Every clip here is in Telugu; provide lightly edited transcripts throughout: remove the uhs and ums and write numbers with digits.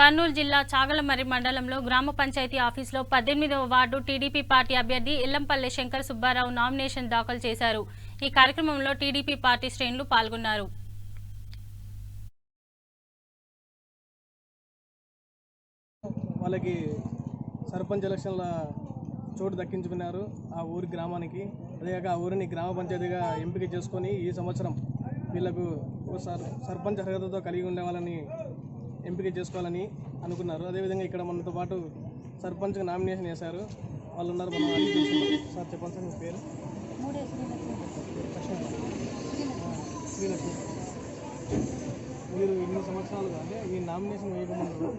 కర్నూలు జిల్లా చాగలమర్రి మండలంలో గ్రామ పంచాయతీ ఆఫీసులో 18వ వార్డు టీడీపీ పార్టీ అభ్యర్థి ఇల్లంపల్లె శంకర్ సుబ్బారావు నామినేషన్ దాఖలు చేశారు. ఈ కార్యక్రమంలో టీడీపీ పార్టీ శ్రేణులు పాల్గొన్నారు. వాళ్ళకి సర్పంచ్ ఎలక్షన్ల చోటు దక్కించుకున్నారు. ఆ ఊరి గ్రామానికి అదేగాక ఆ ఊరిని గ్రామ పంచాయతీగా ఎంపిక చేసుకొని ఈ సంవత్సరం వీళ్ళకు సర్పంచ్ అర్హతతో కలిగి ఉండే వాళ్ళని ఎంపిక చేసుకోవాలని అనుకున్నారు. అదేవిధంగా ఇక్కడ మనతో పాటు సర్పంచ్గా నామినేషన్ చేశారు. వాళ్ళు ఉన్నారు. మనం అడిగి చూస్తున్నాం. సార్ చెప్పండి సార్, మీ పేరు? శ్రీలక్ష్మి. మీరు ఇన్ని సంవత్సరాలుగా అంటే ఈ నామినేషన్ వేయకముందు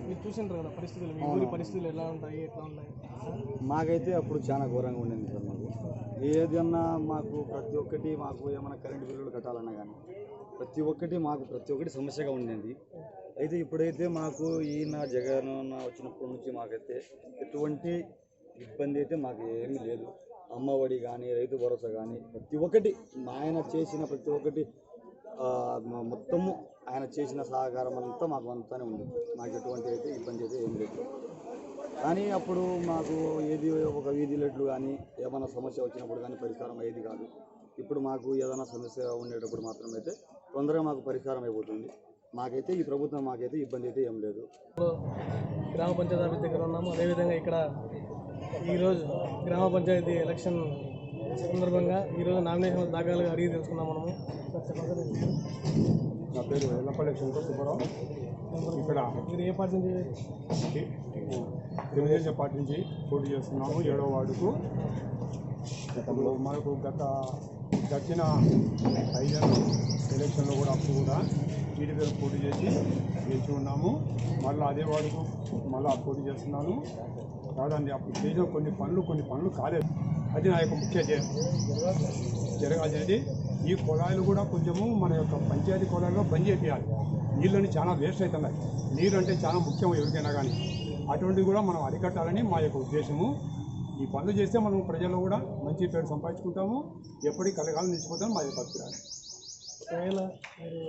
మీరు చూసింటారు కదా పరిస్థితులు, మీ ఊరి పరిస్థితులు ఎలా ఉంటాయి, ఎట్లా ఉన్నాయి? మాకైతే అప్పుడు చాలా ఘోరంగా ఉండింది సార్. మాకు ఏదన్నా మాకు ప్రతి ఒక్కటి మాకు ఏమైనా కరెంటు బిల్లులు కట్టాలన్నా కానీ ప్రతి ఒక్కటి సమస్యగా ఉండింది. అయితే ఇప్పుడైతే మాకు ఈయన జగన్ వచ్చినప్పటి నుంచి మాకైతే ఎటువంటి ఇబ్బంది అయితే మాకు ఏమీ లేదు. అమ్మఒడి కానీ రైతు భరోసా కానీ ప్రతి ఒక్కటి ఆయన చేసిన ప్రతి ఒక్కటి మొత్తము ఆయన చేసిన సహకారం అంతా మాకు అంతానే ఉంది. మాకు ఎటువంటి అయితే ఇబ్బంది అయితే ఏం లేదు. కానీ అప్పుడు మాకు ఏది ఒక వీధి లైట్లు కానీ ఏమైనా సమస్య వచ్చినప్పుడు కానీ పరిష్కారం అయ్యేది కాదు. ఇప్పుడు మాకు ఏదైనా సమస్య ఉండేటప్పుడు మాత్రం అయితే తొందరగా మాకు పరిష్కారం అయిపోతుంది. మాకైతే ఈ ప్రభుత్వం మాకైతే ఇబ్బంది అయితే ఏం లేదు. గ్రామ పంచాయతీ ఆఫీస్ దగ్గర ఉన్నాము. అదేవిధంగా ఇక్కడ ఈరోజు గ్రామ పంచాయతీ ఎలక్షన్ సందర్భంగా ఈరోజు నామినేషన్ దాఖలుగా అడిగి తెలుసుకున్నాం మనము. నా పేరు ఇల్లంపల్లె శంకర్ సుబ్బారావు. ఇక్కడ మీరు ఏ పార్టీ నుంచి? తెలుగుదేశం పార్టీ నుంచి పోటీ చేస్తున్నాము 7వ వార్డుకు. మనకు గడిచిన 5 ఏళ్ళ ఎలక్షన్లో కూడా అప్పుడు కూడా టీడీపీ పోటీ చేసి గెలిచి ఉన్నాము. మళ్ళీ అదే వార్డుకు మళ్ళీ పోటీ చేస్తున్నాను. కాదండి, అప్పుడు చేసిన కొన్ని పనులు కాలేదు. అది నా యొక్క ముఖ్య జరగాల్సినది. ఈ కుళాయిలు కూడా కొంచెము మన యొక్క పంచాయతీ కుళాయిలో బంద్ చేయాలి. నీళ్ళని చాలా వేస్ట్ అవుతున్నాయి. నీరు అంటే చాలా ముఖ్యం ఎవరికైనా కానీ. అటువంటివి కూడా మనం అరికట్టాలని మా యొక్క ఉద్దేశము. ఈ పనులు చేస్తే మనం ప్రజల్లో కూడా మంచి పేరు సంపాదించుకుంటాము. ఎప్పటికీ కలగాలం నిలిచిపోతాం మా యొక్క అభిప్రాయం. ఒకవేళ మీరు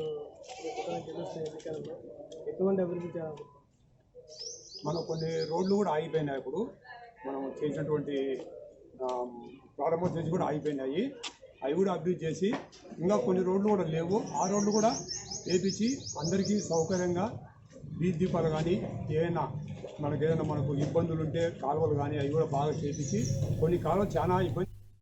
ఎటువంటి అభివృద్ధి చేయాలి? మనం కొన్ని రోడ్లు కూడా ఆగిపోయినాయి. ఇప్పుడు మనం చేసినటువంటి ప్రారంభం చేసి కూడా ఆగిపోయినాయి. అవి కూడా అభివృద్ధి చేసి ఇంకా కొన్ని రోడ్లు కూడా లేవు. ఆ రోడ్లు కూడా వేపించి అందరికీ సౌకర్యంగా వీధి దీపాలు కానీ ఏదైనా మనకు ఇబ్బందులు ఉంటే కాలువలు కానీ అవి కూడా బాగా చేపించి కొన్ని కాలువలు చాలా ఇబ్బంది